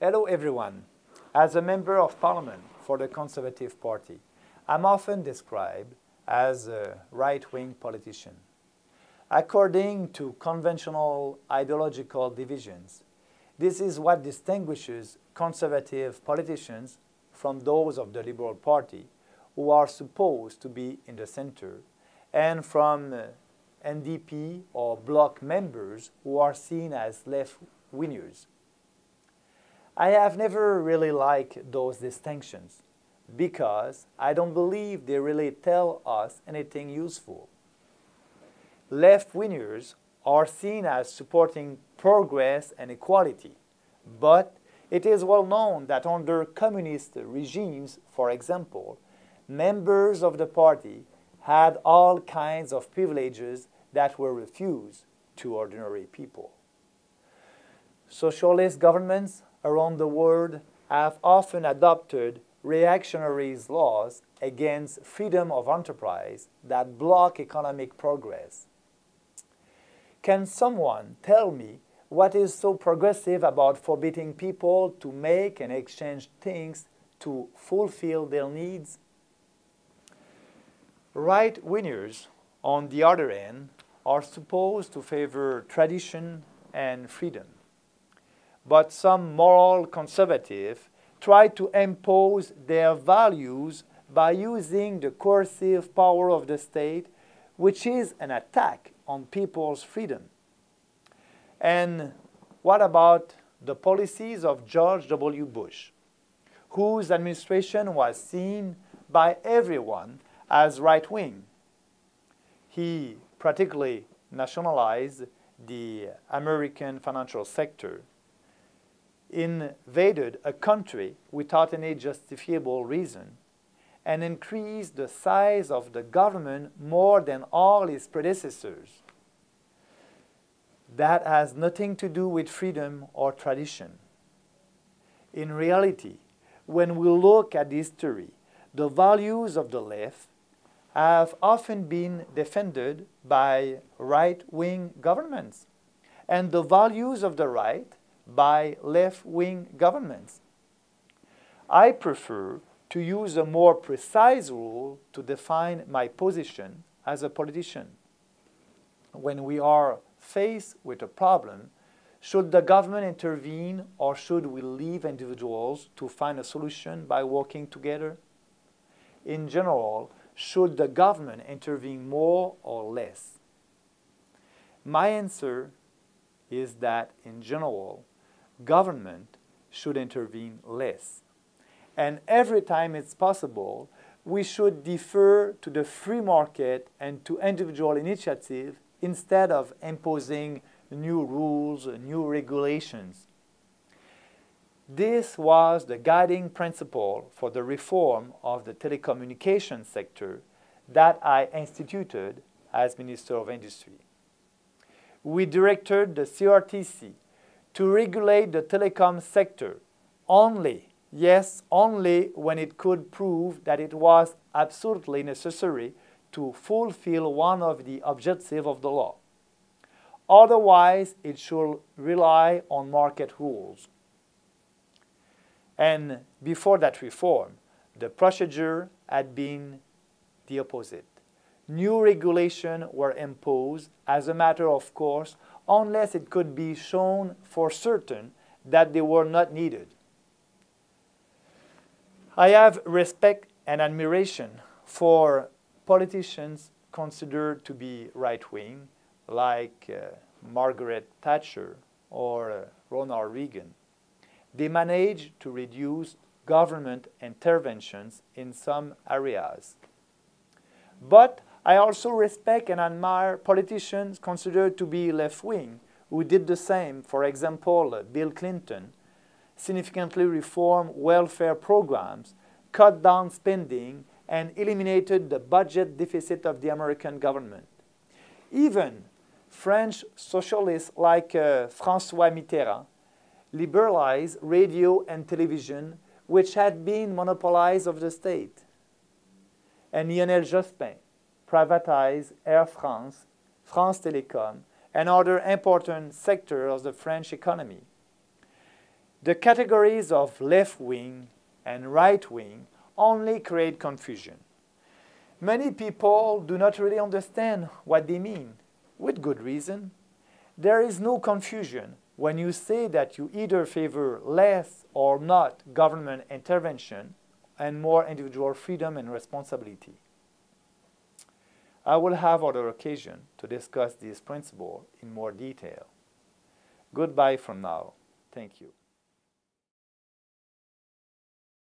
Hello everyone. As a member of parliament for the Conservative Party, I'm often described as a right-wing politician. According to conventional ideological divisions, this is what distinguishes conservative politicians from those of the Liberal Party, who are supposed to be in the center, and from NDP or bloc members who are seen as left-wingers. I have never really liked those distinctions because I don't believe they really tell us anything useful. Left-wingers are seen as supporting progress and equality, but it is well known that under communist regimes, for example, members of the party had all kinds of privileges that were refused to ordinary people. Socialist governments around the world have often adopted reactionary laws against freedom of enterprise that block economic progress. Can someone tell me what is so progressive about forbidding people to make and exchange things to fulfill their needs? Right-wingers, on the other hand, are supposed to favor tradition and freedom. But some moral conservatives try to impose their values by using the coercive power of the state, which is an attack on people's freedom. And what about the policies of George W. Bush, whose administration was seen by everyone as right-wing? He practically nationalized the American financial sector, invaded a country without any justifiable reason, and increased the size of the government more than all his predecessors. That has nothing to do with freedom or tradition. In reality, when we look at history, the values of the left have often been defended by right-wing governments, and the values of the right by left-wing governments. I prefer to use a more precise rule to define my position as a politician. When we are faced with a problem, should the government intervene or should we leave individuals to find a solution by working together? In general, should the government intervene more or less? My answer is that in general, government should intervene less. And every time it's possible, we should defer to the free market and to individual initiative instead of imposing new rules, new regulations. This was the guiding principle for the reform of the telecommunications sector that I instituted as Minister of Industry. We directed the CRTC to regulate the telecom sector only, yes, only when it could prove that it was absolutely necessary to fulfill one of the objectives of the law. Otherwise, it should rely on market rules. And before that reform, the procedure had been the opposite. New regulations were imposed as a matter of course, unless it could be shown for certain that they were not needed. I have respect and admiration for politicians considered to be right-wing, like Margaret Thatcher or Ronald Reagan. They managed to reduce government interventions in some areas. But I also respect and admire politicians considered to be left-wing who did the same. For example, Bill Clinton significantly reformed welfare programs, cut down spending, and eliminated the budget deficit of the American government. Even French socialists like François Mitterrand liberalized radio and television, which had been monopolized of the state. And Lionel Jospin privatized Air France, France Télécom, and other important sectors of the French economy. The categories of left wing and right wing only create confusion. Many people do not really understand what they mean, with good reason. There is no confusion when you say that you either favor less or not government intervention and more individual freedom and responsibility. I will have other occasion to discuss these principles in more detail. Goodbye from now. Thank you.